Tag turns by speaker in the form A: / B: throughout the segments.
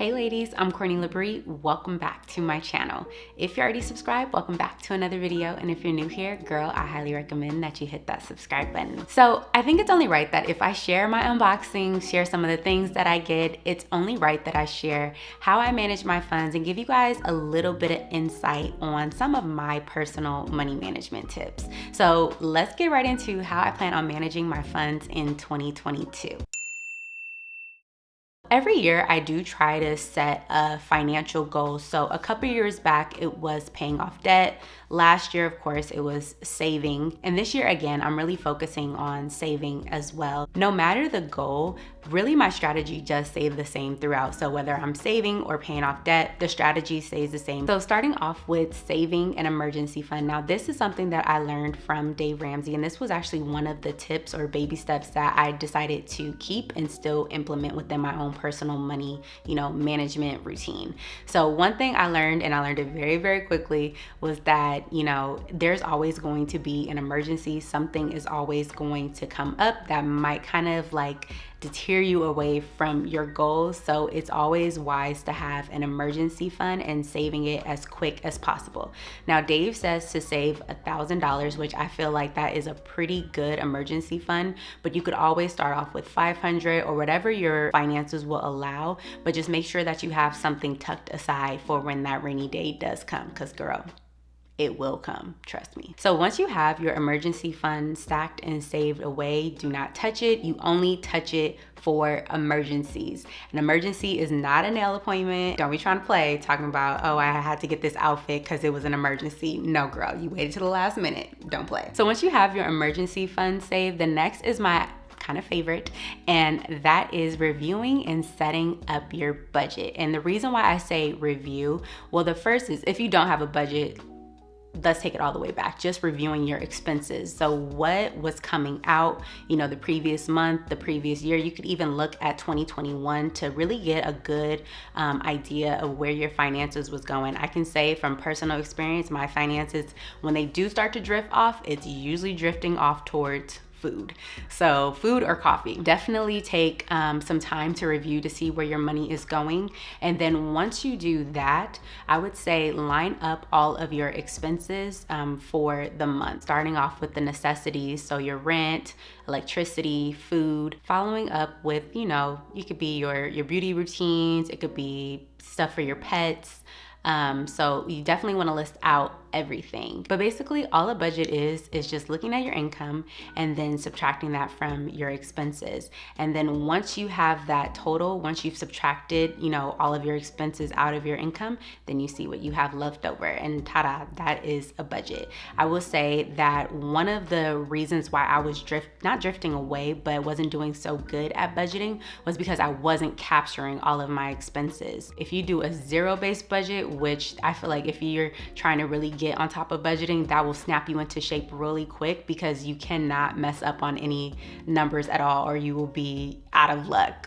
A: Hey ladies, I'm Courtney Labree. Welcome back to my channel. If you're already subscribed, welcome back to another video. And if you're new here, girl, I highly recommend that you hit that subscribe button. So I think it's only right that if I share my unboxing, share some of the things that I get, it's only right that I share how I manage my funds and give you guys a little bit of insight on some of my personal money management tips. So let's get right into how I plan on managing my funds in 2022. Every year I do try to set a financial goal. So a couple years back, it was paying off debt. Last year, of course, it was saving. And this year, again, I'm really focusing on saving as well. No matter the goal, really my strategy just stays the same throughout. So whether I'm saving or paying off debt, the strategy stays the same. So starting off with saving an emergency fund. Now, this is something that I learned from Dave Ramsey, and this was actually one of the tips or baby steps that I decided to keep and still implement within my own personal money, management routine. So one thing I learned, and I learned it very, very quickly, was that, there's always going to be an emergency. Something is always going to come up that might kind of like deter you away from your goals. So it's always wise to have an emergency fund and saving it as quick as possible. Now, Dave says to save $1,000, which I feel like that is a pretty good emergency fund, but you could always start off with 500 or whatever your finances will allow, but just make sure that you have something tucked aside for when that rainy day does come, because girl, it will come, trust me. So once you have your emergency fund stacked and saved away, do not touch it. You only touch it for emergencies. An emergency is not a nail appointment. Don't be trying to play, talking about, oh, I had to get this outfit because it was an emergency. No, girl, you waited till the last minute. Don't play. So once you have your emergency fund saved, the next is my kind of favorite, and that is reviewing and setting up your budget. And the reason why I say review, well, the first is if you don't have a budget, let's take it all the way back, just reviewing your expenses. So what was coming out, the previous month, the previous year. You could even look at 2021 to really get a good idea of where your finances was going. I can say from personal experience, my finances, when they do start to drift off, it's usually drifting off towards food. So food or coffee. Definitely take some time to review to see where your money is going. And then once you do that, I would say line up all of your expenses for the month, starting off with the necessities. So your rent, electricity, food, following up with, it could be your beauty routines. It could be stuff for your pets. So you definitely want to list out everything. But basically all a budget is just looking at your income and then subtracting that from your expenses. And then once you have that total, once you've subtracted, all of your expenses out of your income, then you see what you have left over, and ta-da, that is a budget. I will say that one of the reasons why I was not drifting away, but wasn't doing so good at budgeting was because I wasn't capturing all of my expenses. If you do a zero-based budget, which I feel like if you're trying to really get on top of budgeting, that will snap you into shape really quick, because you cannot mess up on any numbers at all or you will be out of luck.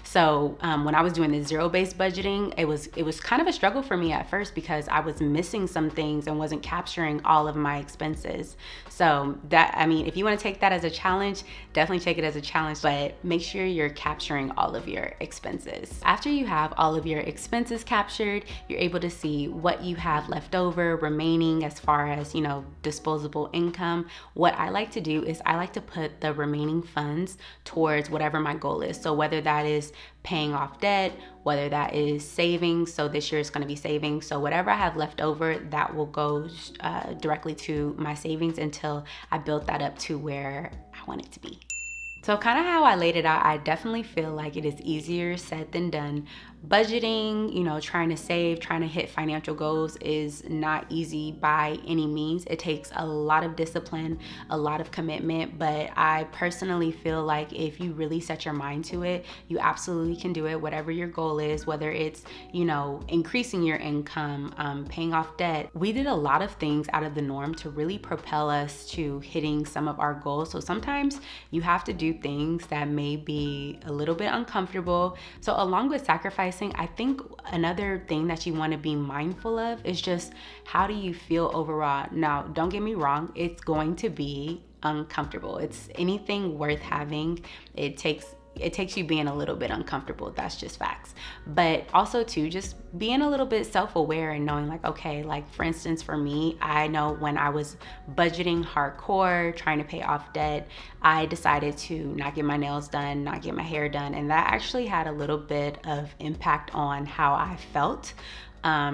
A: So when I was doing the zero-based budgeting, it was kind of a struggle for me at first because I was missing some things and wasn't capturing all of my expenses. So if you want to take that as a challenge, definitely take it as a challenge, but make sure you're capturing all of your expenses. After you have all of your expenses captured, you're able to see what you have left over, remaining as far as, disposable income. What I like to do is I like to put the remaining funds towards whatever my goal is. So whether that is paying off debt, whether that is savings. So this year is going to be savings. So whatever I have left over, that will go directly to my savings until I build that up to where I want it to be. So kind of how I laid it out, I definitely feel like it is easier said than done. Budgeting, trying to save, trying to hit financial goals is not easy by any means. It takes a lot of discipline, a lot of commitment, but I personally feel like if you really set your mind to it, you absolutely can do it, whatever your goal is, whether it's, increasing your income, paying off debt. We did a lot of things out of the norm to really propel us to hitting some of our goals. So sometimes you have to do things that may be a little bit uncomfortable. So along with sacrificing, I think another thing that you want to be mindful of is just how do you feel overall. Now, don't get me wrong, it's going to be uncomfortable. It's anything worth having. It takes it takes you being a little bit uncomfortable. That's just facts. But also too, just being a little bit self-aware and knowing like, okay, like for instance, for me, I know when I was budgeting hardcore, trying to pay off debt, I decided to not get my nails done, not get my hair done. And that actually had a little bit of impact on how I felt.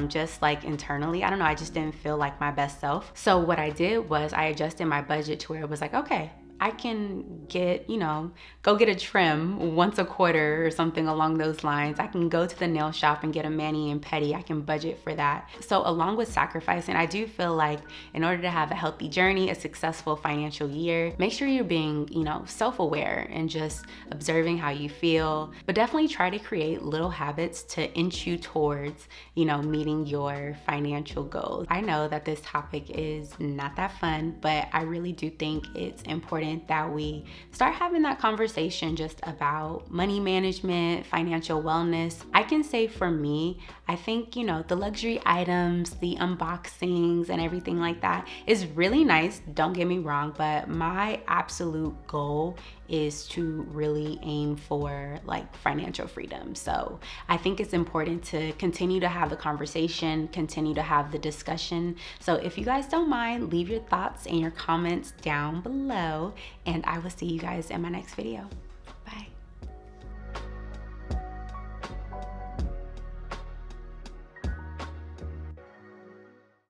A: Just like internally, I don't know, I just didn't feel like my best self. So what I did was I adjusted my budget to where it was like, okay, I can get, go get a trim once a quarter or something along those lines. I can go to the nail shop and get a mani and pedi. I can budget for that. So along with sacrificing, I do feel like in order to have a healthy journey, a successful financial year, make sure you're being, self-aware and just observing how you feel, but definitely try to create little habits to inch you towards, meeting your financial goals. I know that this topic is not that fun, but I really do think it's important that we start having that conversation just about money management, financial wellness. I can say for me, I think, the luxury items, the unboxings and everything like that is really nice. Don't get me wrong, but my absolute goal is to really aim for like financial freedom. So I think it's important to continue to have the conversation, continue to have the discussion. So if you guys don't mind, leave your thoughts and your comments down below, and I will see you guys in my next video.